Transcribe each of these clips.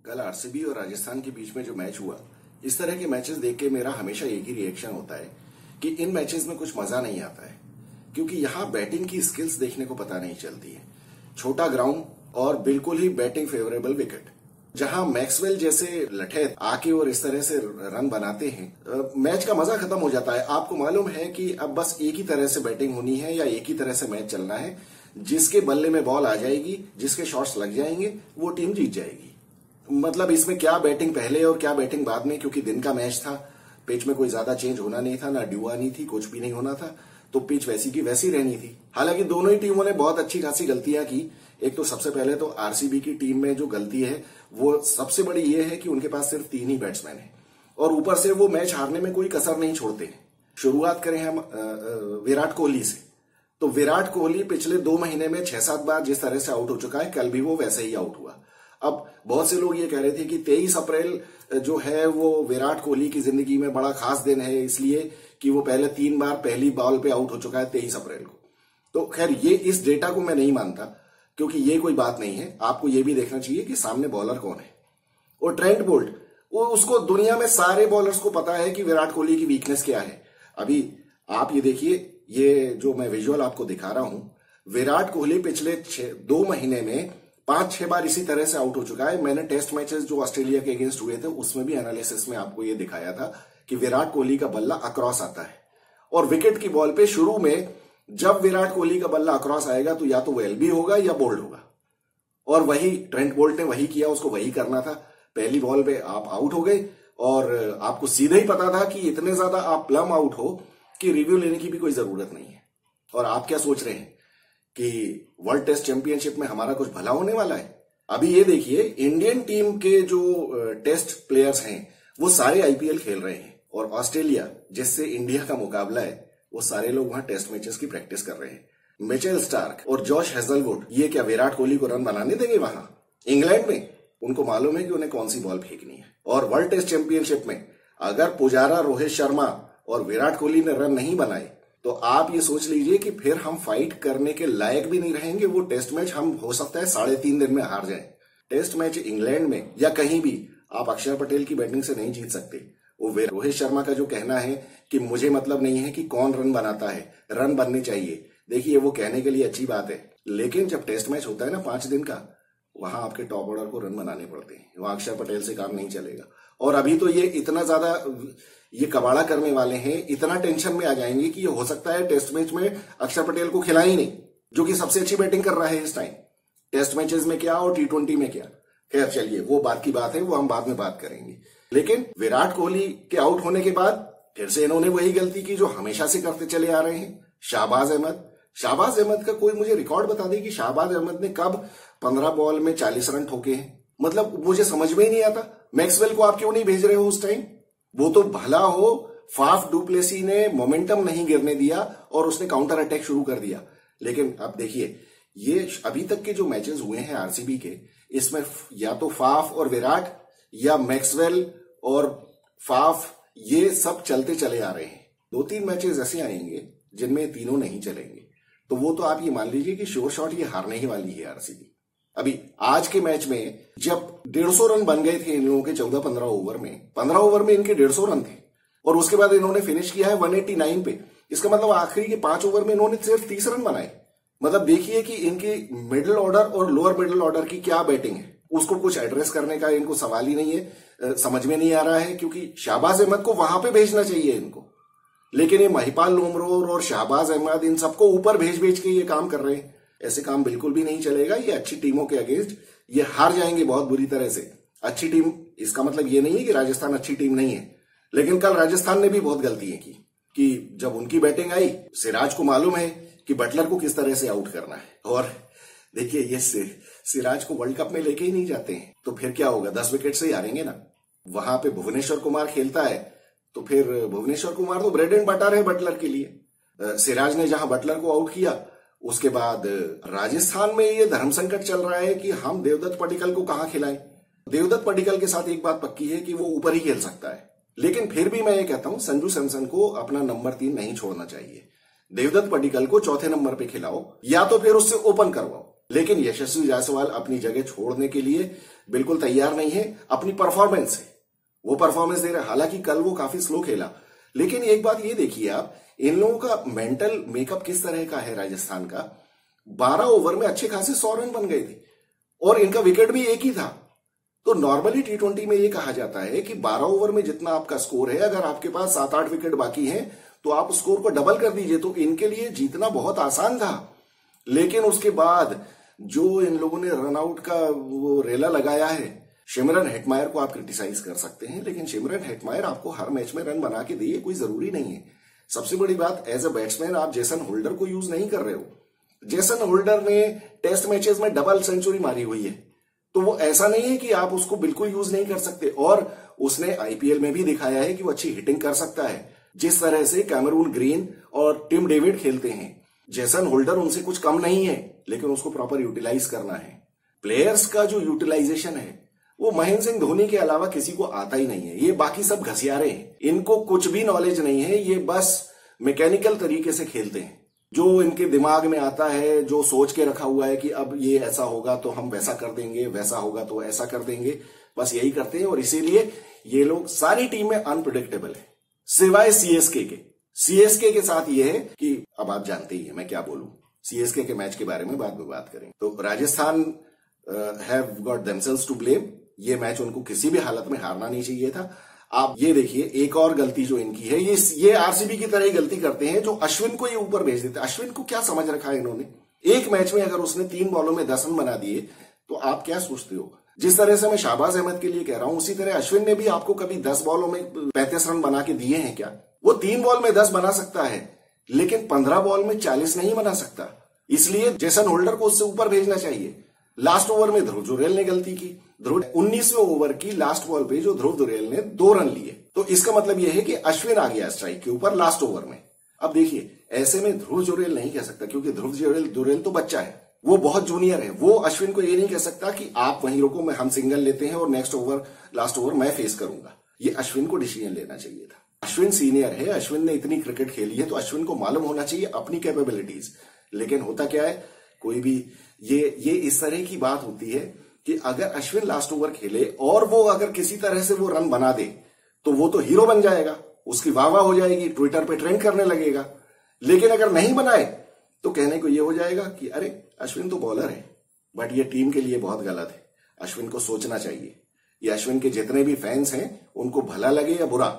कल आरसीबी और राजस्थान के बीच में जो मैच हुआ, इस तरह के मैचेस देख के मेरा हमेशा एक ही रिएक्शन होता है कि इन मैचेस में कुछ मजा नहीं आता है, क्योंकि यहां बैटिंग की स्किल्स देखने को पता नहीं चलती है। छोटा ग्राउंड और बिल्कुल ही बैटिंग फेवरेबल विकेट, जहां मैक्सवेल जैसे लठे आके और इस तरह से रन बनाते हैं, मैच का मजा खत्म हो जाता है। आपको मालूम है कि अब बस एक ही तरह से बैटिंग होनी है या एक ही तरह से मैच चलना है। जिसके बल्ले में बॉल आ जाएगी, जिसके शॉट्स लग जाएंगे, वो टीम जीत जाएगी। मतलब इसमें क्या बैटिंग पहले और क्या बैटिंग बाद में, क्योंकि दिन का मैच था, पिच में कोई ज्यादा चेंज होना नहीं था, ना ड्यू आनी थी, कुछ भी नहीं होना था, तो पिच वैसी की वैसी रहनी थी। हालांकि दोनों ही टीमों ने बहुत अच्छी खासी गलतियां की। एक तो सबसे पहले तो आरसीबी की टीम में जो गलती है वो सबसे बड़ी ये है कि उनके पास सिर्फ 3 ही बैट्समैन है और ऊपर से वो मैच हारने में कोई कसर नहीं छोड़ते। शुरुआत करें हम विराट कोहली से, तो विराट कोहली पिछले 2 महीने में 6-7 बार जिस तरह से आउट हो चुका है, कल भी वो वैसे ही आउट हुआ। अब बहुत से लोग ये कह रहे थे कि 23 अप्रैल जो है वो विराट कोहली की जिंदगी में बड़ा खास दिन है, इसलिए कि वो पहले 3 बार पहली बॉल पे आउट हो चुका है 23 अप्रैल को। तो खैर ये इस डेटा को मैं नहीं मानता, क्योंकि ये कोई बात नहीं है। आपको ये भी देखना चाहिए कि सामने बॉलर कौन है। और ट्रेंट बोल्ट, वो उसको दुनिया में सारे बॉलर्स को पता है कि विराट कोहली की वीकनेस क्या है। अभी आप ये देखिए, ये जो मैं विजुअल आपको दिखा रहा हूं, विराट कोहली पिछले 2 महीने में 5-6 बार इसी तरह से आउट हो चुका है। मैंने टेस्ट मैचेस जो ऑस्ट्रेलिया के अगेंस्ट हुए थे उसमें भी एनालिसिस में आपको ये दिखाया था कि विराट कोहली का बल्ला अक्रॉस आता है और विकेट की बॉल पे शुरू में जब विराट कोहली का बल्ला अक्रॉस आएगा तो या तो वो एलबी होगा या बोल्ड होगा। और वही ट्रेंट बोल्ट ने वही किया, उसको वही करना था। पहली बॉल पे आप आउट हो गए और आपको सीधे ही पता था कि इतने ज्यादा आप प्लम आउट हो कि रिव्यू लेने की भी कोई जरूरत नहीं है। और आप क्या सोच रहे हैं कि वर्ल्ड टेस्ट चैंपियनशिप में हमारा कुछ भला होने वाला है? अभी ये देखिए, इंडियन टीम के जो टेस्ट प्लेयर्स हैं वो सारे आईपीएल खेल रहे हैं और ऑस्ट्रेलिया जिससे इंडिया का मुकाबला है वो सारे लोग वहां टेस्ट मैचेस की प्रैक्टिस कर रहे हैं। मिचेल स्टार्क और जॉश हेजलवुड ये क्या विराट कोहली को रन बनाने देंगे वहां इंग्लैंड में? उनको मालूम है कि उन्हें कौन सी बॉल फेंकनी है। और वर्ल्ड टेस्ट चैंपियनशिप में अगर पुजारा, रोहित शर्मा और विराट कोहली ने रन नहीं बनाए तो आप ये सोच लीजिए कि फिर हम फाइट करने के लायक भी नहीं रहेंगे। वो टेस्ट मैच हम हो सकता है 3.5 दिन में हार जाएं। टेस्ट मैच इंग्लैंड में या कहीं भी आप अक्षर पटेल की बैटिंग से नहीं जीत सकते। वो रोहित शर्मा का जो कहना है कि मुझे मतलब नहीं है कि कौन रन बनाता है, रन बनने चाहिए, देखिए वो कहने के लिए अच्छी बात है, लेकिन जब टेस्ट मैच होता है ना 5 दिन का, वहां आपके टॉप ऑर्डर को रन बनाने पड़ते हैं। वहां अक्षर पटेल से काम नहीं चलेगा। और अभी तो ये इतना ज्यादा ये कबाड़ा करने वाले हैं, इतना टेंशन में आ जाएंगे कि ये हो सकता है टेस्ट मैच में अक्षर पटेल को खिलाए ही नहीं, जो कि सबसे अच्छी बैटिंग कर रहा है इस टाइम। टेस्ट मैचेस में क्या और T20 में क्या, खैर चलिए वो बात की बात है, वो हम बाद में बात करेंगे। लेकिन विराट कोहली के आउट होने के बाद फिर से इन्होंने वही गलती की जो हमेशा से करते चले आ रहे हैं। शाहबाज अहमद का कोई मुझे रिकॉर्ड बता दे कि शाहबाज अहमद ने कब 15 बॉल में 40 रन ठोके हैं। मतलब मुझे समझ में ही नहीं आता, मैक्सवेल को आप क्यों नहीं भेज रहे हो उस टाइम? वो तो भला हो, फाफ डुप्लेसी ने मोमेंटम नहीं गिरने दिया और उसने काउंटर अटैक शुरू कर दिया। लेकिन अब देखिए, ये अभी तक के जो मैचेस हुए हैं आरसीबी के, इसमें या तो फाफ और विराट या मैक्सवेल और फाफ, ये सब चलते चले आ रहे हैं। 2-3 मैचेस ऐसे आएंगे जिनमें तीनों नहीं चलेंगे, तो वो तो आप ये मान लीजिए कि श्योर शॉट ये हारने ही वाली है आरसीबी। अभी आज के मैच में जब 150 रन बन गए थे इन लोगों के 14-15 ओवर में, 15 ओवर में इनके 150 रन थे और उसके बाद इन्होंने फिनिश किया है 189 पे। इसका मतलब आखिरी के 5 ओवर में इन्होंने सिर्फ 30 रन बनाए। मतलब देखिए कि इनकी मिडिल ऑर्डर और लोअर मिडिल ऑर्डर की क्या बैटिंग है, उसको कुछ एड्रेस करने का इनको सवाल ही नहीं है, समझ में नहीं आ रहा है। क्योंकि शाहबाज अहमद को वहां पे भेजना चाहिए इनको, लेकिन ये महिपाल लोमरोर और शाहबाज अहमद इन सबको ऊपर भेज के ये काम कर रहे हैं। ऐसे काम बिल्कुल भी नहीं चलेगा। ये अच्छी टीमों के अगेंस्ट ये हार जाएंगे बहुत बुरी तरह से। अच्छी टीम, इसका मतलब ये नहीं है कि राजस्थान अच्छी टीम नहीं है, लेकिन कल राजस्थान ने भी बहुत गलतियां की कि जब उनकी बैटिंग आई, सिराज को मालूम है कि बटलर को किस तरह से आउट करना है। और देखिए, ये सिराज को वर्ल्ड कप में लेके ही नहीं जाते हैं तो फिर क्या होगा, 10 विकेट से ही हारेंगे ना। वहां पे भुवनेश्वर कुमार खेलता है तो फिर भुवनेश्वर कुमार तो ब्रेड एंड बटर है बटलर के लिए। सिराज ने जहां बटलर को आउट किया, उसके बाद राजस्थान में ये धर्म संकट चल रहा है कि हम देवदत्त पडिक्कल को कहां खिलाएं। देवदत्त पडिक्कल के साथ एक बात पक्की है कि वो ऊपर ही खेल सकता है, लेकिन फिर भी मैं ये कहता हूं संजू सैमसन को अपना नंबर 3 नहीं छोड़ना चाहिए। देवदत्त पडिक्कल को चौथे नंबर पे खिलाओ या तो फिर उससे ओपन करवाओ। लेकिन यशस्वी जायसवाल अपनी जगह छोड़ने के लिए बिल्कुल तैयार नहीं है अपनी परफॉर्मेंस से। वो परफॉर्मेंस दे रहे हैं, हालांकि कल वो काफी स्लो खेला, लेकिन एक बात ये देखिए आप, इन लोगों का मेंटल मेकअप किस तरह का है राजस्थान का। 12 ओवर में अच्छे खासे 100 रन बन गए थे और इनका विकेट भी एक ही था। तो नॉर्मली T20 में ये कहा जाता है कि 12 ओवर में जितना आपका स्कोर है, अगर आपके पास 7-8 विकेट बाकी हैं तो आप स्कोर को डबल कर दीजिए। तो इनके लिए जीतना बहुत आसान था, लेकिन उसके बाद जो इन लोगों ने रनआउट का वो रेला लगाया है, शिमरन हेटमायर को आप क्रिटिसाइज कर सकते हैं, लेकिन शिमरन हेटमायर आपको हर मैच में रन बना के दिए कोई जरूरी नहीं है। सबसे बड़ी बात, एज अ बैट्समैन आप जेसन होल्डर को यूज नहीं कर रहे हो। जेसन होल्डर ने टेस्ट मैचेस में डबल सेंचुरी मारी हुई है, तो वो ऐसा नहीं है कि आप उसको बिल्कुल यूज नहीं कर सकते। और उसने आईपीएल में भी दिखाया है कि वो अच्छी हिटिंग कर सकता है, जिस तरह से कैमरून ग्रीन और टिम डेविड खेलते हैं। जेसन होल्डर उनसे कुछ कम नहीं है, लेकिन उसको प्रॉपर यूटिलाइज करना है। प्लेयर्स का जो यूटिलाइजेशन है वो महेंद्र सिंह धोनी के अलावा किसी को आता ही नहीं है। ये बाकी सब घसियारे हैं, इनको कुछ भी नॉलेज नहीं है, ये बस मैकेनिकल तरीके से खेलते हैं। जो इनके दिमाग में आता है, जो सोच के रखा हुआ है कि अब ये ऐसा होगा तो हम वैसा कर देंगे, वैसा होगा तो ऐसा कर देंगे, बस यही करते हैं। और इसीलिए ये लोग सारी टीमें अनप्रिडिक्टेबल है, सिवाय सीएसके के। सीएसके के साथ ये है कि अब आप जानते ही है मैं क्या बोलूं, सीएसके के मैच के बारे में बाद में बात करेंगे। तो Rajasthan have got themselves to blame. ये मैच उनको किसी भी हालत में हारना नहीं चाहिए था। आप ये देखिए, एक और गलती जो इनकी है, ये आरसीबी की तरह ही गलती करते हैं, जो अश्विन को ये ऊपर भेज देते हैं। अश्विन को क्या समझ रखा है इन्होंने? एक मैच में अगर उसने 3 बॉलों में 10 रन बना दिए तो आप क्या सोचते हो? जिस तरह से मैं शाहबाज अहमद के लिए कह रहा हूं, उसी तरह अश्विन ने भी आपको कभी 10 बॉलों में 35 रन बना के दिए हैं क्या? वो 3 बॉल में 10 बना सकता है, लेकिन 15 बॉल में 40 नहीं बना सकता। इसलिए जेसन होल्डर को उससे ऊपर भेजना चाहिए। लास्ट ओवर में ध्रुव जुरेल ने गलती की। 19वें ओवर की लास्ट बॉल पे जो ध्रुव जुरेल ने 2 रन लिए, तो इसका मतलब यह है कि अश्विन आ गया स्ट्राइक के ऊपर लास्ट ओवर में। अब देखिए, ऐसे में ध्रुव जुरेल नहीं कह सकता, क्योंकि ध्रुव जुरेल तो बच्चा है, वो बहुत जूनियर है। वो अश्विन को ये नहीं कह सकता कि आप वहीं रोको, मैं हम सिंगल लेते हैं और नेक्स्ट ओवर लास्ट ओवर मैं फेस करूंगा। ये अश्विन को डिसीजन लेना चाहिए था। अश्विन सीनियर है, अश्विन ने इतनी क्रिकेट खेली है, तो अश्विन को मालूम होना चाहिए अपनी कैपेबिलिटीज। लेकिन होता क्या है, कोई भी ये इस तरह की बात होती है कि अगर अश्विन लास्ट ओवर खेले और वो अगर किसी तरह से वो रन बना दे तो वो तो हीरो बन जाएगा, उसकी वाह वाह हो जाएगी, ट्विटर पे ट्रेंड करने लगेगा। लेकिन अगर नहीं बनाए तो कहने को ये हो जाएगा कि अरे अश्विन तो बॉलर है। बट ये टीम के लिए बहुत गलत है। अश्विन को सोचना चाहिए। ये अश्विन के जितने भी फैंस हैं उनको भला लगे या बुरा,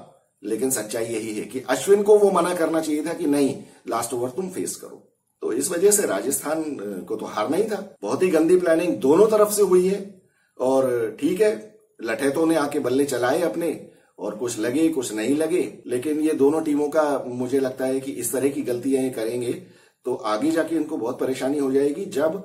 लेकिन सच्चाई यही है कि अश्विन को वो मना करना चाहिए था कि नहीं, लास्ट ओवर तुम फेस करो। तो इस वजह से राजस्थान को तो हारना ही था। बहुत ही गंदी प्लानिंग दोनों तरफ से हुई है। और ठीक है, लठैतों ने आके बल्ले चलाए अपने, और कुछ लगे कुछ नहीं लगे, लेकिन ये दोनों टीमों का मुझे लगता है कि इस तरह की गलतियां ये करेंगे तो आगे जाके इनको बहुत परेशानी हो जाएगी जब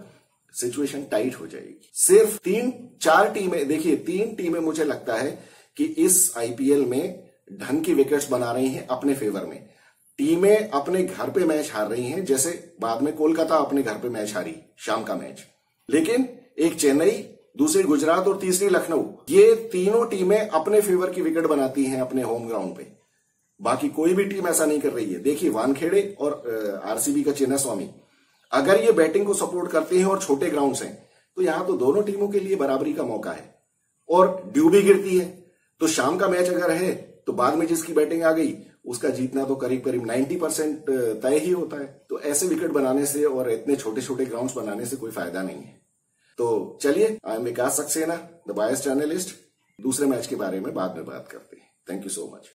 सिचुएशन टाइट हो जाएगी। सिर्फ 3-4 टीमें, देखिए 3 टीमें मुझे लगता है कि इस आईपीएल में ढंग की विकेट्स बना रही हैं अपने फेवर में। टीमें अपने घर पे मैच हार रही हैं, जैसे बाद में कोलकाता अपने घर पे मैच हारी शाम का मैच, लेकिन एक चेन्नई, दूसरी गुजरात और तीसरी लखनऊ, ये तीनों टीमें अपने फेवर की विकेट बनाती हैं अपने होम ग्राउंड पे। बाकी कोई भी टीम ऐसा नहीं कर रही है। देखिए वानखेड़े और आरसीबी का चिन्ना स्वामी, अगर ये बैटिंग को सपोर्ट करते हैं और छोटे ग्राउंड्स हैं तो यहां तो दोनों टीमों के लिए बराबरी का मौका है। और ड्यू भी गिरती है, तो शाम का मैच अगर है तो बाद में जिसकी बैटिंग आ गई उसका जीतना तो करीब करीब 90% तय ही होता है। तो ऐसे विकेट बनाने से और इतने छोटे छोटे ग्राउंड्स बनाने से कोई फायदा नहीं है। तो चलिए, I am Vikas Saxena, the biased journalist. दूसरे मैच के बारे में बाद में बात करते हैं। Thank you so much.